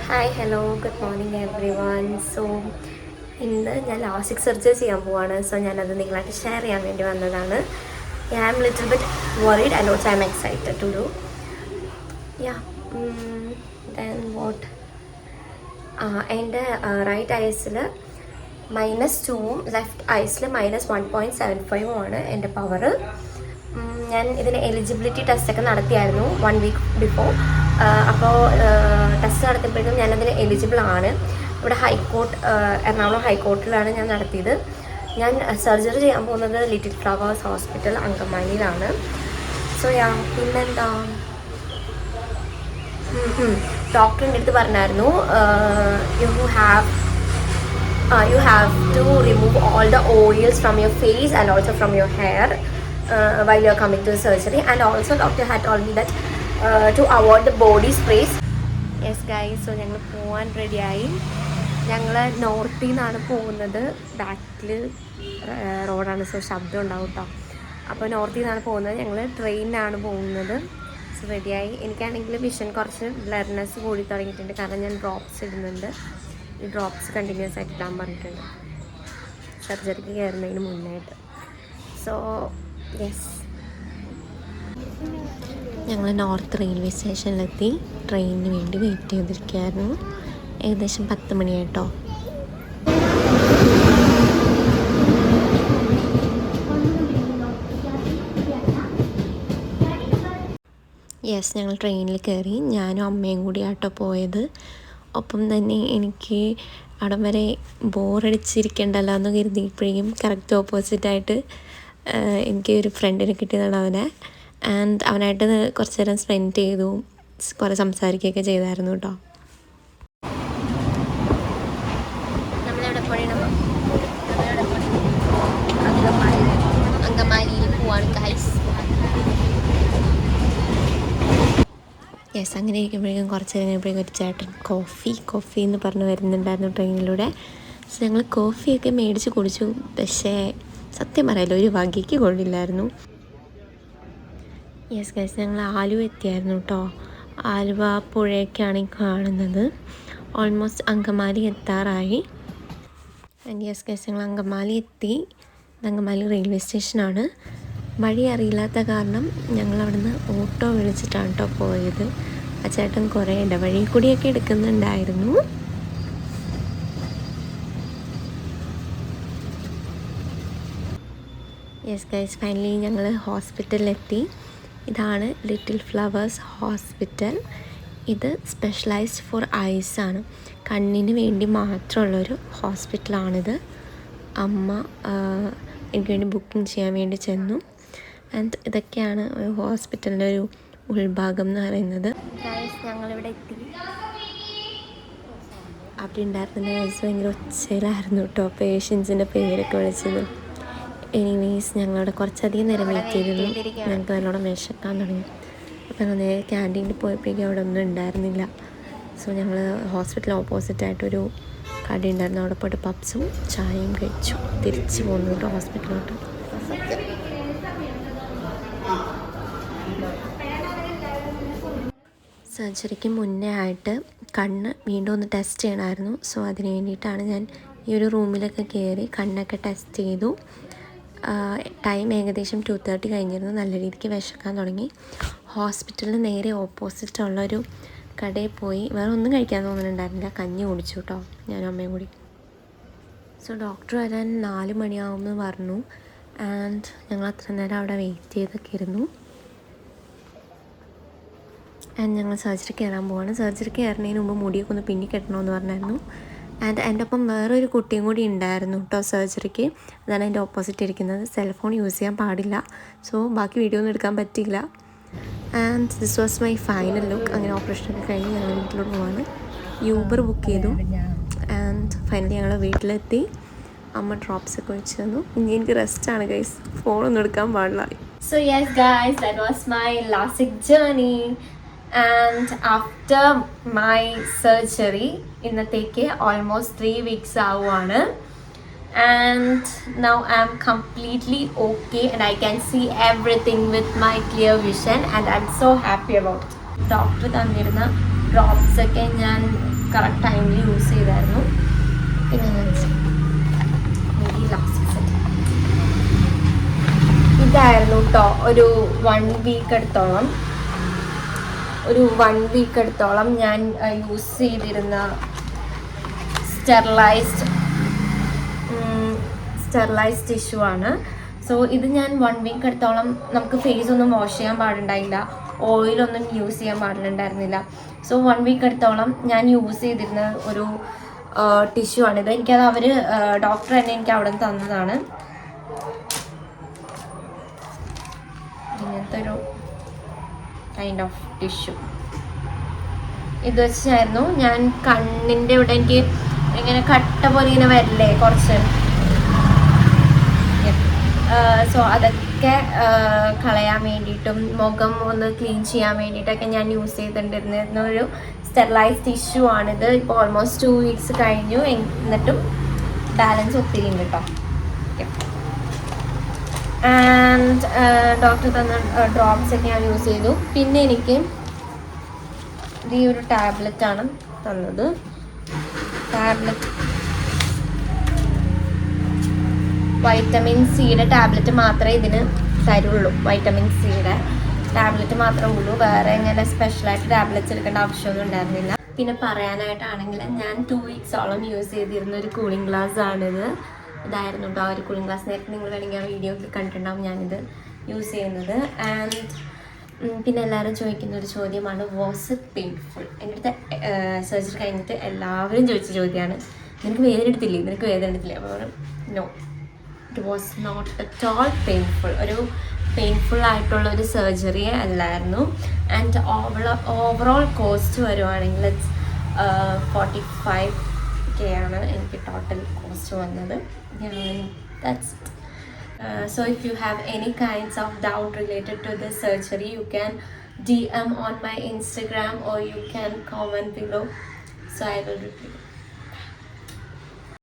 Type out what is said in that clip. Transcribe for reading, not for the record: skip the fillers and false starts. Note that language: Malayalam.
Hi hello good morning every one. So ഇന്ന് ഞാൻ ലാസിക് സർജറി ചെയ്യാൻ പോവാണ്. സോ ഞാനത് നിങ്ങളായിട്ട് ഷെയർ ചെയ്യാൻ വേണ്ടി വന്നതാണ്. I am little bit worried and also I am excited to do ya then what. എൻ്റെ റൈറ്റ് ഐസിൽ -2ഉം ലെഫ്റ്റ് ഐസിൽ -1.75 എൻ്റെ പവർ. ഞാൻ ഇതിന് എലിജിബിലിറ്റി ടെസ്റ്റൊക്കെ നടത്തിയായിരുന്നു 1 വീക്ക് ബിഫോർ. അപ്പോൾ ടെസ്റ്റ് നടത്തിയപ്പോഴേക്കും ഞാനതിന് എലിജിബിൾ ആണ്. ഇവിടെ ഹൈക്കോർട്ട്, എറണാകുളം ഹൈക്കോർട്ടിലാണ് ഞാൻ നടത്തിയത്. ഞാൻ സർജറി ചെയ്യാൻ പോകുന്നത് ലിറ്റിൽ ഫ്ലവേഴ്സ് ഹോസ്പിറ്റൽ അങ്കമാലിയിലാണ്. സോ പിന്നെന്താ, ഡോക്ടറിൻ്റെ അടുത്ത് പറഞ്ഞായിരുന്നു you have to remove all the oils from your face and also from your hair while you're coming to the surgery. And also doctor had told me that to avoid the body sprays. Yes guys, so ഞങ്ങൾ പോകാൻ റെഡിയായി. ഞങ്ങൾ നോർത്തിൽ നിന്നാണ് പോകുന്നത്. ബാക്കിൽ റോഡാണ്, സോ ശബ്ദം ഉണ്ടാവും കേട്ടോ. അപ്പോൾ നോർത്തിൽ നിന്നാണ് പോകുന്നത്. ഞങ്ങൾ ട്രെയിനിനാണ് പോകുന്നത്. സോ റെഡിയായി. എനിക്കാണെങ്കിൽ വിഷൻ കുറച്ച് ബ്ലർനെസ് കൂടി തുടങ്ങിയിട്ടുണ്ട്, കാരണം ഞാൻ ഡ്രോപ്സ് ഇടുന്നുണ്ട്. ഈ ഡ്രോപ്സ് കണ്ടിന്യൂസ് ആയിട്ട് ഇടാൻ പറഞ്ഞിട്ടുണ്ട് സർജറിക്ക് കയറുന്നതിന് മുന്നായിട്ട്. സോ യെസ്, ഞങ്ങൾ നോർത്ത് റെയിൽവേ സ്റ്റേഷനിലെത്തി. ട്രെയിനിന് വേണ്ടി വെയിറ്റ് ചെയ്തിരിക്കുകയായിരുന്നു. ഏകദേശം 10 മണിയായിട്ടോ. യെസ്, ഞങ്ങൾ ട്രെയിനിൽ കയറി. ഞാനും അമ്മയും കൂടി ആട്ടോ പോയത്. ഒപ്പം തന്നെ എനിക്ക് അവിടം വരെ ബോറടിച്ചിരിക്കണ്ടല്ലോ എന്ന് കരുതിയപ്പോഴേക്കും കറക്റ്റ് ഓപ്പോസിറ്റായിട്ട് എനിക്ക് ഒരു ഫ്രണ്ടിനെ കിട്ടിയതാണ് അവനെ. ആൻഡ് അവനായിട്ട് കുറച്ച് നേരം സ്പെൻഡ് ചെയ്തു, കുറേ സംസാരിക്കുകയൊക്കെ ചെയ്തായിരുന്നു കേട്ടോ. അങ്കമാലിയിൽ പോവാണ് ഗൈസ്. യെസ്, അങ്ങനെ ഇരിക്കുമ്പോഴേക്കും കുറച്ച് കഴിഞ്ഞപ്പോഴേക്കും ഒരു ചേട്ടൻ കോഫി എന്ന് പറഞ്ഞ് വരുന്നുണ്ടായിരുന്നു ട്രെയിനിലൂടെ. സോ ഞങ്ങൾ കോഫിയൊക്കെ മേടിച്ച് കുടിച്ചു. പക്ഷേ സത്യം പറയാലോ, ഒരു വകയ്ക്ക് കൊള്ളില്ലായിരുന്നു. യെസ് ഗൈസ്, ഞങ്ങൾ ആലുവ എത്തിയായിരുന്നു കേട്ടോ. ആലുവ പുഴയൊക്കെയാണ് ഈ കാണുന്നത്. ഓൾമോസ്റ്റ് അങ്കമാലി എത്താറായി. ആൻഡ് യെസ് ഗൈസ്, ഞങ്ങൾ അങ്കമാലി എത്തി. അങ്കമാലി റെയിൽവേ സ്റ്റേഷനാണ്. വഴി അറിയില്ലാത്ത കാരണം ഞങ്ങൾ അവിടുന്ന് ഓട്ടോ വിളിച്ചിട്ടാണ് കേട്ടോ പോയത്. ആ ചേട്ടൻ കുറേ ഇടവഴി കൂടിയൊക്കെ എടുക്കുന്നുണ്ടായിരുന്നു. യെസ് ഗൈസ്, ഫൈനലി ഞങ്ങൾ ഹോസ്പിറ്റലിലെത്തി. ഇതാണ് ലിറ്റിൽ ഫ്ലവേഴ്സ് ഹോസ്പിറ്റൽ. ഇത് സ്പെഷ്യലൈസ്ഡ് ഫോർ ഐസ് ആണ്, കണ്ണിന് വേണ്ടി മാത്രമുള്ളൊരു ഹോസ്പിറ്റലാണിത്. അമ്മ എനിക്ക് വേണ്ടി ബുക്കിംഗ് ചെയ്യാൻ വേണ്ടി ചെന്നു. ആൻഡ് ഇതൊക്കെയാണ് ഹോസ്പിറ്റലിൻ്റെ ഒരു ഉൾഭാഗം എന്ന് പറയുന്നത്. ഞങ്ങളിവിടെ എത്തി. അവിടെ ഉണ്ടായിരുന്ന നേഴ്സ് ഭയങ്കര ഒച്ചയിലായിരുന്നു കേട്ടോ പേഷ്യൻസിൻ്റെ പേരൊക്കെ വിളിച്ചത്. എനിവേസ്, ഞങ്ങളവിടെ കുറച്ചധികം നേരം വെയിറ്റ് ചെയ്തിരുന്നു. ഞങ്ങൾക്ക് നല്ലോണം വിശക്കാൻ തുടങ്ങി. അപ്പോൾ ഞങ്ങൾ നേരെ ക്യാൻറ്റീനിൽ പോയപ്പോഴേക്കും അവിടെ ഒന്നും ഉണ്ടായിരുന്നില്ല. സോ ഞങ്ങൾ ഹോസ്പിറ്റൽ ഓപ്പോസിറ്റായിട്ടൊരു കട ഉണ്ടായിരുന്നു. അവിടെ പോയിട്ട് പപ്സും ചായയും കഴിച്ചു തിരിച്ച് പോന്നു കേട്ടോ ഹോസ്പിറ്റലിലോട്ട്. സർജറിക്ക് മുന്നേ ആയിട്ട് കണ്ണ് വീണ്ടും ഒന്ന് ടെസ്റ്റ് ചെയ്യണമായിരുന്നു. സോ അതിന് വേണ്ടിയിട്ടാണ് ഞാൻ ഈ ഒരു റൂമിലൊക്കെ കയറി കണ്ണൊക്കെ ടെസ്റ്റ് ചെയ്തു. ടൈം ഏകദേശം 2:30 കഴിഞ്ഞിരുന്നു. നല്ല രീതിക്ക് വിശക്കാൻ തുടങ്ങി. ഹോസ്പിറ്റലിന് നേരെ ഓപ്പോസിറ്റുള്ളൊരു കടയിൽ പോയി. വേറെ ഒന്നും കഴിക്കാൻ തോന്നുന്നുണ്ടായിരുന്നില്ല. കഞ്ഞി കുടിച്ചു കേട്ടോ ഞാനും അമ്മയും കൂടി. സോ ഡോക്ടർ വരാൻ 4 മണിയാവുമെന്ന് പറഞ്ഞു. ആൻഡ് ഞങ്ങൾ അത്ര നേരം അവിടെ വെയിറ്റ് ചെയ്തൊക്കെ ഇരുന്നു. ആൻഡ് ഞങ്ങൾ സർജറി കയറാൻ പോവാണ്. സർജറി കയറുന്നതിന് മുമ്പ് മുടിയൊക്കെ ഒന്ന് പിന്നി കെട്ടണമെന്ന് പറഞ്ഞായിരുന്നു. ആൻഡ് എൻ്റെ ഒപ്പം വേറൊരു കുട്ടിയും കൂടി ഉണ്ടായിരുന്നു കേട്ടോ സർജറിക്ക്. അതാണ് എൻ്റെ ഓപ്പോസിറ്റ് ഇരിക്കുന്നത്. സെൽഫോൺ യൂസ് ചെയ്യാൻ പാടില്ല. സോ ബാക്കി വീഡിയോ ഒന്നും എടുക്കാൻ പറ്റില്ല. And this was my final look. അങ്ങനെ ഓപ്പറേഷനൊക്കെ കഴിഞ്ഞ് ഞങ്ങൾ വീട്ടിലോട്ട് പോവാണ്. യൂബർ ബുക്ക് ചെയ്തു. ആൻഡ് ഫൈനലി ഞങ്ങൾ വീട്ടിലെത്തി. അമ്മ ഡ്രോപ്സ് ഒക്കെ വെച്ച് തന്നു. ഇനി എനിക്ക് റെസ്റ്റാണ് ഗൈസ്, ഫോണൊന്നും എടുക്കാൻ പാടില്ല. So yes guys, that was my LASIK journey. And after my surgery, ഇന്നത്തേക്ക് almost 3 weeks ആവുകയാണ്. And now I'm completely okay and I can see everything with my clear vision and I'm so happy about it. Doctor തന്നിരുന്ന ഡ്രോപ്സൊക്കെ ഞാൻ കറക്റ്റ് ടൈമിൽ യൂസ് ചെയ്തായിരുന്നു. പിന്നെ ഇതായിരുന്നു കേട്ടോ ഒരു 1 വീക്ക് എടുത്തോളം ഞാൻ യൂസ് ചെയ്തിരുന്ന സ്റ്റെറിലൈസ്ഡ് ടിഷ്യൂ ആണ്. സോ ഇത് ഞാൻ 1 വീക്ക് എടുത്തോളം നമുക്ക് ഫേസ് ഒന്നും വാഷ് ചെയ്യാൻ പാടുണ്ടായില്ല, ഓയിലൊന്നും യൂസ് ചെയ്യാൻ പാടുണ്ടായിരുന്നില്ല. സോ 1 വീക്ക് എടുത്തോളം ഞാൻ യൂസ് ചെയ്തിരുന്ന ഒരു ടിഷ്യൂ ആണിത്. എനിക്കത് അവർ ഡോക്ടർ തന്നെ എനിക്ക് അവിടെ നിന്ന് തന്നതാണ്. ഇങ്ങനത്തെ ഒരു കൈൻഡ് ഓഫ് ടിഷ്യൂ ഇത് വെച്ചായിരുന്നു ഞാൻ കണ്ണിൻ്റെ ഇവിടെ എനിക്ക് ഇങ്ങനെ കട്ട പോലെ ഇങ്ങനെ വരില്ലേ കുറച്ച്, സോ അതൊക്കെ കളയാൻ വേണ്ടിയിട്ടും മുഖം ഒന്ന് ക്ലീൻ ചെയ്യാൻ വേണ്ടിയിട്ടൊക്കെ ഞാൻ യൂസ് ചെയ്തിട്ടുണ്ടിരുന്ന ഒരു സ്റ്റെറിലൈസ്ഡ് ടിഷ്യൂ ആണിത്. ഇപ്പോൾ ഓൾമോസ്റ്റ് 2 വീക്സ് കഴിഞ്ഞു, എന്നിട്ടും ബാലൻസ് ഒത്തിരി ഉണ്ട് കേട്ടോ. ആൻഡ് ഡോക്ടർ തന്ന ഡ്രോപ്സൊക്കെ ഞാൻ യൂസ് ചെയ്തു. പിന്നെ എനിക്ക് ഈ ഒരു ടാബ്ലറ്റാണ് തന്നത്. വൈറ്റമിൻ സിയുടെ ടാബ്ലറ്റ് മാത്രമേ ഇതിന് തരുള്ളൂ. വൈറ്റമിൻ സിയുടെ ടാബ്ലറ്റ് മാത്രമേ ഉള്ളൂ, വേറെ ഇങ്ങനെ സ്പെഷ്യലായിട്ട് ടാബ്ലറ്റ്സ് എടുക്കേണ്ട ആവശ്യമൊന്നും ഉണ്ടായിരുന്നില്ല. പിന്നെ പറയാനായിട്ടാണെങ്കിൽ ഞാൻ 2 വീക്സോളം യൂസ് ചെയ്തിരുന്ന ഒരു കൂളിംഗ് ഗ്ലാസ് ആണിത്. ഇതായിരുന്നു കേട്ടോ ആ ഒരു കൂളിംഗ് ഗ്ലാസ്. നേരത്തെ നിങ്ങൾ വേണമെങ്കിൽ ആ വീഡിയോയിൽ കണ്ടിട്ടുണ്ടാവും ഞാനിത് യൂസ് ചെയ്യുന്നത്. ആൻഡ് പിന്നെ എല്ലാവരും ചോദിക്കുന്ന ഒരു ചോദ്യമാണ്, വാസ് ഇറ്റ് പെയിൻഫുൾ? എൻ്റെ അടുത്ത് സർജറി കഴിഞ്ഞിട്ട് എല്ലാവരും ചോദിച്ച ചോദ്യമാണ്, നിനക്ക് വേദന എടുത്തില്ലേ? അപ്പോൾ no, it was not at all painful. ഒരു പെയിൻഫുൾ ആയിട്ടുള്ള ഒരു സർജറി അല്ലായിരുന്നു. ആൻഡ് ഓവറോൾ കോസ്റ്റ് വരുവാണെങ്കിൽ 45K ആണ് എനിക്ക് ടോട്ടൽ കോസ്റ്റ് വന്നത്. That's it. So if you have any kinds of doubt related to this surgery, you can DM on my Instagram or you can comment below, so I will reply.